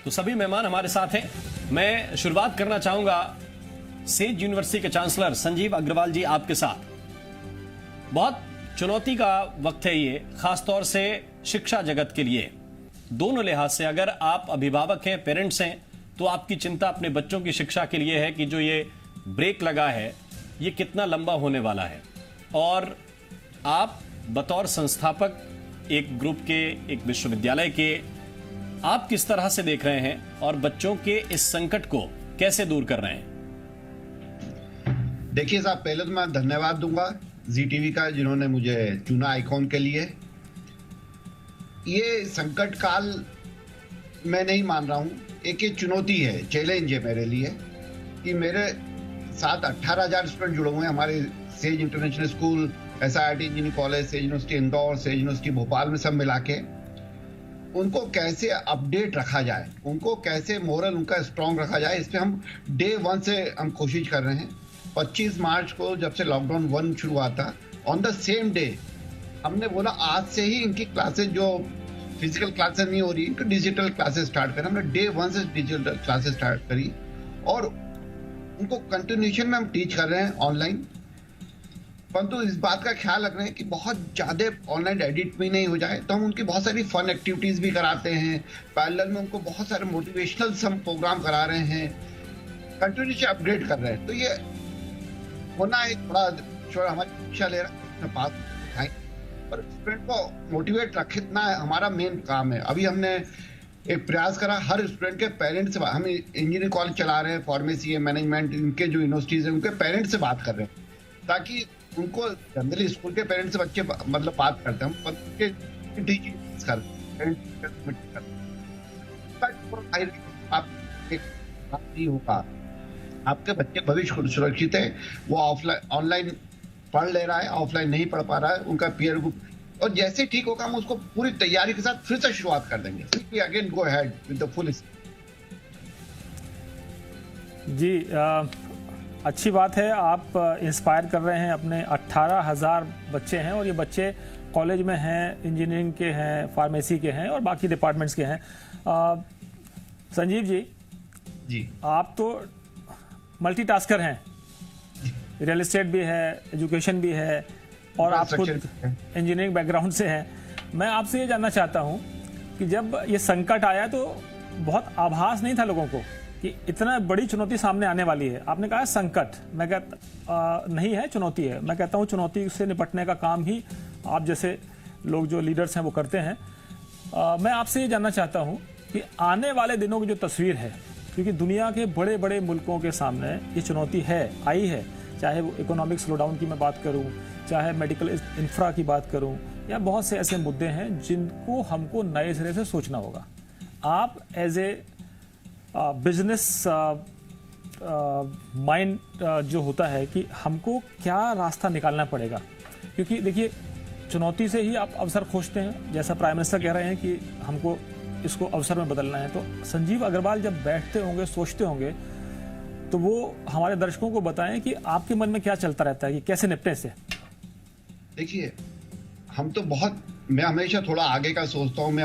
तो सभी मेहमान हमारे साथ हैं। मैं शुरुआत करना चाहूंगा सेज यूनिवर्सिटी के चांसलर संजीव अग्रवाल जी, आपके साथ। बहुत चुनौती का वक्त है ये, खासतौर से शिक्षा जगत के लिए। दोनों लिहाज से, अगर आप अभिभावक हैं, पेरेंट्स हैं, तो आपकी चिंता अपने बच्चों की शिक्षा के लिए है कि जो ये ब्रेक लगा है ये कितना लंबा होने वाला है, और आप बतौर संस्थापक एक ग्रुप के, एक विश्वविद्यालय के, आप किस तरह से देख रहे हैं और बच्चों के इस संकट को कैसे दूर कर रहे हैं? देखिए साहब, पहले तो मैं धन्यवाद दूंगा जी टीवी का, जिन्होंने मुझे चुना आइकॉन के लिए। ये संकट काल मैं नहीं मान रहा हूं, एक चुनौती है, चैलेंज है मेरे लिए कि मेरे साथ 18,000 स्टूडेंट जुड़े हुए हैं हमारे says international school, SIRT engineering college, says university Indore, says university Bhopal में सब मिला के। उनको कैसे अपडेट रखा जाए, उनको कैसे मोरल उनका स्ट्रांग रखा जाए, इस पे हम डे 1 से हम कोशिश कर रहे हैं। 25 मार्च को जब से लॉकडाउन 1 शुरू हुआ था, ऑन द सेम डे हमने बोला आज से ही इनकी क्लासेस, जो फिजिकल क्लासेस नहीं हो रही, इनको डिजिटल क्लासेस स्टार्ट करें। हमने डे 1 से डिजिटल क्लासेस स्टार्ट करी और उनको कंटिन्यूएशन में हम टीच कर रहे हैं ऑनलाइन। परंतु इस बात का ख्याल रख रहे हैं कि बहुत ज्यादा ऑनलाइन एडिट भी नहीं हो जाए, तो हम उनकी बहुत सारी फन एक्टिविटीज भी कराते हैं। पैरेलल में उनको बहुत सारे मोटिवेशनल हम प्रोग्राम करा रहे हैं, कंटिन्यूस अपग्रेड कर रहे हैं। तो ये होना एक बड़ा हमारी शिक्षा ले रहा है बात, पर स्टूडेंट को मोटिवेट रखना हमारा मेन काम है। अभी हमने एक प्रयास करा, हर स्टूडेंट के पेरेंट्स से, हम इंजीनियरिंग कॉलेज चला रहे हैं, फार्मेसी है, मैनेजमेंट, इनके जो यूनिवर्सिटीज है उनके पेरेंट्स से बात कर रहे हैं, ताकि उनको जनरली स्कूल के पेरेंट्स से बच्चे मतलब बात करते हैं, हम टीचिंग होगा, आपके बच्चे भविष्य सुरक्षित है। वो ऑफलाइन ऑनलाइन पढ़ ले रहा है, ऑफलाइन नहीं पढ़ पा रहा है, उनका पीयर ग्रुप, और जैसे ठीक होगा हम उसको पूरी तैयारी के साथ फिर से शुरुआत कर देंगे। Again go ahead with the full. जी, अच्छी बात है, आप इंस्पायर कर रहे हैं। अपने 18,000 बच्चे हैं और ये बच्चे कॉलेज में हैं, इंजीनियरिंग के हैं, फार्मेसी के हैं और बाकी डिपार्टमेंट्स के हैं। संजीव जी, आप तो मल्टीटास्कर हैं, रियल एस्टेट भी है, एजुकेशन भी है और आप खुद इंजीनियरिंग बैकग्राउंड से हैं। मैं आपसे ये जानना चाहता हूँ कि जब ये संकट आया तो बहुत आभास नहीं था लोगों को कि इतना बड़ी चुनौती सामने आने वाली है। आपने कहा संकट, मैं कहता नहीं है, चुनौती है। मैं कहता हूँ चुनौती से निपटने का काम ही आप जैसे लोग जो लीडर्स हैं वो करते हैं। मैं आपसे ये जानना चाहता हूँ कि आने वाले दिनों की जो तस्वीर है, क्योंकि दुनिया के बड़े बड़े मुल्कों के सामने ये चुनौती आई है, चाहे वो इकोनॉमिक स्लोडाउन की मैं बात करूँ, चाहे मेडिकल इंफ्रा की बात करूँ, या बहुत से ऐसे मुद्दे हैं जिनको हमको नए सिरे से सोचना होगा। आप एज ए बिजनेस माइंड जो होता है कि हमको क्या रास्ता निकालना पड़ेगा, क्योंकि देखिए चुनौती से ही आप अवसर खोजते हैं, जैसा प्राइम मिनिस्टर कह रहे हैं कि हमको इसको अवसर में बदलना है। तो संजीव अग्रवाल जब बैठते होंगे, सोचते होंगे, तो वो हमारे दर्शकों को बताएं कि आपके मन में क्या चलता रहता है कि कैसे निपटे से। देखिए, हम तो मैं हमेशा थोड़ा आगे का सोचता हूँ। मैं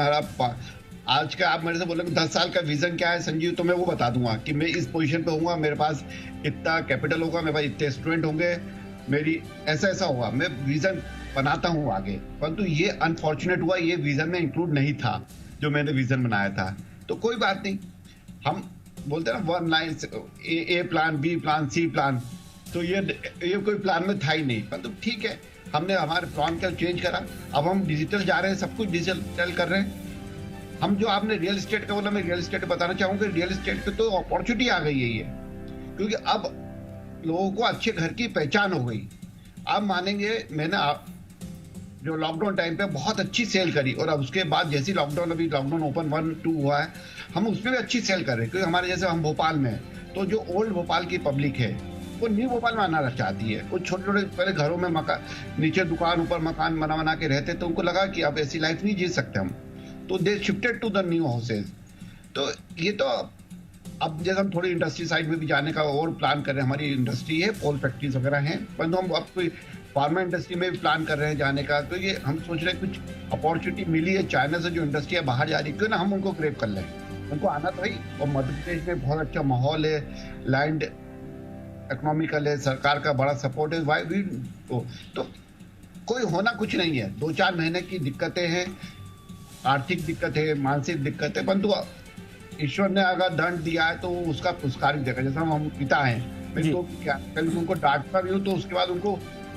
आज का आप मेरे से बोलेंगे 10 साल का विजन क्या है संजीव, तो मैं वो बता दूंगा कि मैं इस पोजीशन पे होऊंगा, मेरे पास इतना कैपिटल होगा, मेरे पास इतने स्टूडेंट होंगे, मेरी ऐसा होगा। मैं विजन बनाता हूँ आगे, परंतु ये अनफॉर्चुनेट हुआ, ये विजन में इंक्लूड नहीं था जो मैंने विजन बनाया था। तो कोई बात नहीं, हम बोलते हैं ना 1 लाइन ए प्लान, बी प्लान, सी प्लान, तो ये कोई प्लान में था ही नहीं। परंतु ठीक है, हमने हमारे प्लान का चेंज करा, अब हम डिजिटल जा रहे हैं, सब कुछ डिजिटल कर रहे हैं। हम जो आपने रियल एस्टेट का बोला, मैं रियल एस्टेट बताना चाहूंगा, रियल एस्टेट पे तो अपॉर्चुनिटी आ गई है ये, क्योंकि अब लोगों को अच्छे घर की पहचान हो गई। आप मानेंगे, मैंने जो लॉकडाउन टाइम पे बहुत अच्छी सेल करी, और अब उसके बाद जैसी लॉकडाउन ओपन 1-2 हुआ है, हम उसमें भी अच्छी सेल कर रहे हैं। क्योंकि हमारे जैसे हम भोपाल में, तो जो ओल्ड भोपाल की पब्लिक है वो न्यू भोपाल में आना चाहती है। वो छोटे छोटे पहले घरों में नीचे दुकान, ऊपर मकान बना के रहते, तो उनको लगा कि अब ऐसी लाइफ नहीं जी सकते हम, तो they shifted to the new houses. तो ये तो अब जैसे हम थोड़ी इंडस्ट्री साइड में भी जाने का और प्लान कर रहे हैं, हमारी इंडस्ट्री है, पोल फैक्ट्रीज वगैरह हैं, परंतु हम अब कोई फार्मा इंडस्ट्री में भी प्लान कर रहे हैं जाने का। तो ये हम सोच रहे हैं कुछ अपॉर्चुनिटी मिली है चाइना से, जो इंडस्ट्री है बाहर जा रही है, क्यों ना हम उनको ग्रैब कर लें। उनको आना तो ही। और मध्य प्रदेश में बहुत अच्छा माहौल है, लैंड इकोनॉमिकल है, सरकार का बड़ा सपोर्ट है। वाई भी तो कोई होना कुछ नहीं है। 2-4 महीने की दिक्कतें हैं, आर्थिक दिक्कत है, मानसिक दिक्कत है, परंतु ईश्वर ने अगर दंड दिया है तो उसका पुरस्कार भी देगा। जैसा हम पिता हैं, मैं तो क्या कभी उनको डांटता भी हूँ तो उसके बाद उनको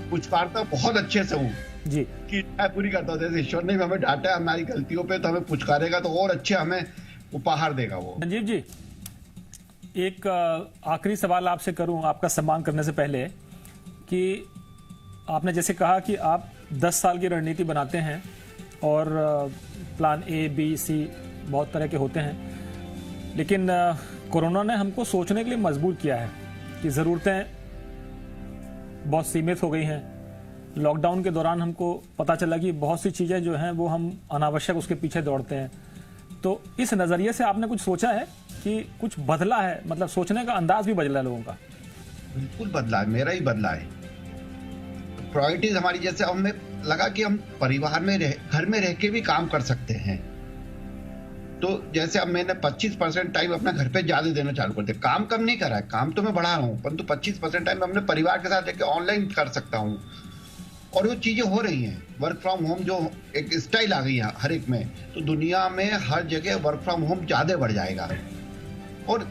पुचकारता बहुत अच्छे से हूँ जी कि मैं पूरी करता हूँ। जैसे ईश्वर ने भी हमें डांटा है हमारी गलतियों पे, तो हमें पुचकारेगा तो और अच्छे हमें उपहार देगा वो। संजीव जी, एक आखिरी सवाल आपसे करूं आपका सम्मान करने से पहले, कि आपने जैसे कहा कि आप 10 साल की रणनीति बनाते हैं और प्लान ए, बी, सी बहुत तरह के होते हैं, लेकिन कोरोना ने हमको सोचने के लिए मजबूर किया है कि ज़रूरतें बहुत सीमित हो गई हैं। लॉकडाउन के दौरान हमको पता चला कि बहुत सी चीज़ें जो हैं वो हम अनावश्यक उसके पीछे दौड़ते हैं। तो इस नज़रिए से आपने कुछ सोचा है कि कुछ बदला है, मतलब सोचने का अंदाज भी बदला है लोगों का? बिल्कुल बदला है, मेरा ही बदला है। प्रायोरिटीज हमारी, जैसे हमें लगा कि हम परिवार में घर में रह के भी काम कर सकते हैं, तो जैसे अब मैंने 25% टाइम अपना घर पे ज्यादा देना चालू कर दिया। काम कम नहीं करा है, काम तो मैं बढ़ा रहा हूँ, परंतु 25% टाइम अपने परिवार के साथ रहकर ऑनलाइन कर सकता हूँ। और वो चीजें हो रही हैं। वर्क फ्रॉम होम जो एक स्टाइल आ गई है हर एक में, तो दुनिया में हर जगह वर्क फ्रॉम होम ज्यादा बढ़ जाएगा। और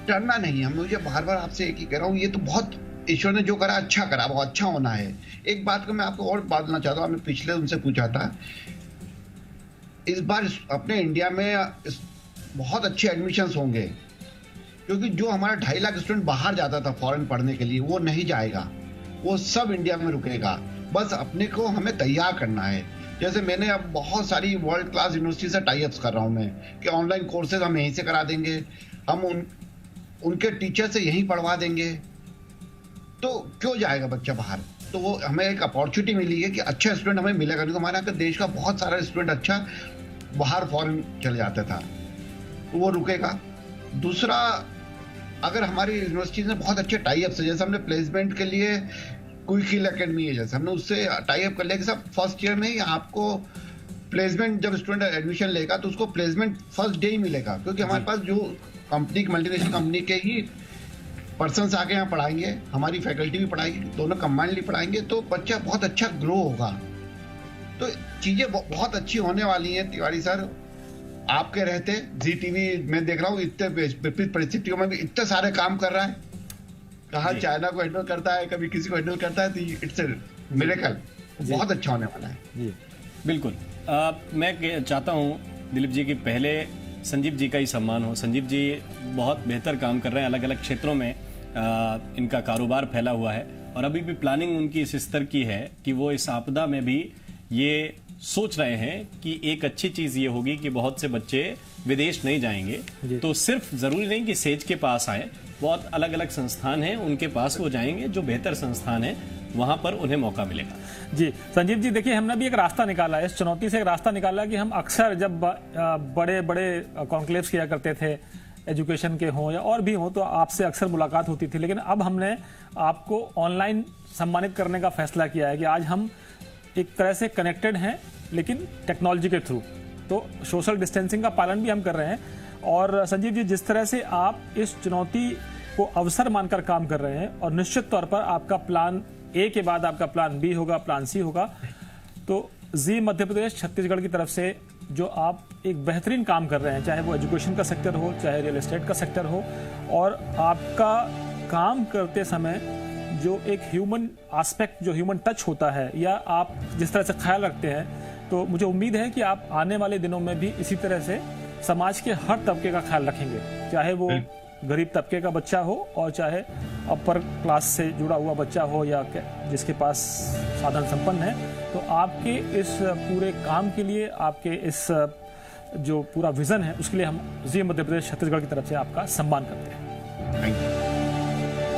डरना नहीं है, मुझे बार बार आपसे एक ही कह रहा हूँ, ये तो बहुत ईश्वर ने जो करा अच्छा करा, वो अच्छा होना है। एक बात को मैं आपको और बताना चाहता हूँ, आपने पिछले उनसे पूछा था, इस बार अपने इंडिया में बहुत अच्छे एडमिशन्स होंगे, क्योंकि जो हमारा 2.5 लाख स्टूडेंट बाहर जाता था फॉरेन पढ़ने के लिए, वो नहीं जाएगा, वो सब इंडिया में रुकेगा। बस अपने को हमें तैयार करना है। जैसे मैंने अब बहुत सारी वर्ल्ड क्लास यूनिवर्सिटी से टाई अप्स कर रहा हूं मैं, कि ऑनलाइन कोर्सेज हम यहीं से करा देंगे, हम उनके टीचर से यहीं पढ़वा देंगे, तो क्यों जाएगा बच्चा बाहर। तो वो हमें एक अपॉर्चुनिटी मिली है कि अच्छा स्टूडेंट हमें मिलेगा, क्योंकि हमारे यहाँ देश का बहुत सारा स्टूडेंट अच्छा बाहर फॉरेन चले जाता था, तो वो रुकेगा। दूसरा, अगर हमारी यूनिवर्सिटी ने बहुत अच्छे टाई अप्स है, जैसे हमने प्लेसमेंट के लिए क्विक हिल एकेडमी है, जैसे हमने उससे टाई अप कर लिया कि सब फर्स्ट ईयर में ही आपको प्लेसमेंट, जब स्टूडेंट एडमिशन लेगा तो उसको प्लेसमेंट फर्स्ट डे ही मिलेगा, क्योंकि हमारे पास जो कंपनी, मल्टीनेशनल कंपनी के ही पर्सन्स आके यहाँ पढ़ाएंगे, हमारी फैकल्टी भी पढ़ाएगी, दोनों कंबाइंडली पढ़ाएंगे, तो बच्चा बहुत अच्छा ग्रो होगा। तो चीजें बहुत अच्छी होने वाली हैं। तिवारी सर, आपके रहते जी टीवी में देख रहा हूँ इतने विपरीत परिस्थितियों में भी इतने सारे काम कर रहा है। कहा चाइना को हैंडल करता है, कभी किसी को हैंडल करता है, तो इट्स अ मिरेकल, बहुत अच्छा होने वाला है। जी बिल्कुल। मैं चाहता हूँ दिलीप जी की पहले संजीव जी का ही सम्मान हो। संजीव जी बहुत बेहतर काम कर रहे हैं, अलग अलग क्षेत्रों में इनका कारोबार फैला हुआ है, और अभी भी प्लानिंग उनकी इस स्तर की है कि वो इस आपदा में भी ये सोच रहे हैं कि एक अच्छी चीज ये होगी कि बहुत से बच्चे विदेश नहीं जाएंगे, तो सिर्फ जरूरी नहीं कि सेज के पास आए, बहुत अलग अलग संस्थान हैं उनके पास वो जाएंगे, जो बेहतर संस्थान है वहां पर उन्हें मौका मिलेगा। जी संजीव जी, देखिए हमने भी एक रास्ता निकाला है, इस चुनौती से एक रास्ता निकाला कि हम अक्सर जब बड़े बड़े कॉन्क्लेव्स किया करते थे, एजुकेशन के हों या और भी हों, तो आपसे अक्सर मुलाकात होती थी, लेकिन अब हमने आपको ऑनलाइन सम्मानित करने का फैसला किया है कि आज हम एक तरह से कनेक्टेड हैं, लेकिन टेक्नोलॉजी के थ्रू, तो सोशल डिस्टेंसिंग का पालन भी हम कर रहे हैं। और संजीव जी, जिस तरह से आप इस चुनौती को अवसर मानकर काम कर रहे हैं, और निश्चित तौर पर आपका प्लान ए के बाद आपका प्लान बी होगा, प्लान सी होगा, तो जी मध्य प्रदेश छत्तीसगढ़ की तरफ से जो आप एक बेहतरीन काम कर रहे हैं, चाहे वो एजुकेशन का सेक्टर हो, चाहे रियल एस्टेट का सेक्टर हो, और आपका काम करते समय जो एक ह्यूमन एस्पेक्ट, जो ह्यूमन टच होता है, या आप जिस तरह से ख्याल रखते हैं, तो मुझे उम्मीद है कि आप आने वाले दिनों में भी इसी तरह से समाज के हर तबके का ख्याल रखेंगे, चाहे वो गरीब तबके का बच्चा हो और चाहे अपर क्लास से जुड़ा हुआ बच्चा हो या जिसके पास साधन संपन्न है। तो आपके इस पूरे काम के लिए, आपके इस जो पूरा विजन है, उसके लिए हम जी मध्य प्रदेश छत्तीसगढ़ की तरफ से आपका सम्मान करते हैं। Thank you.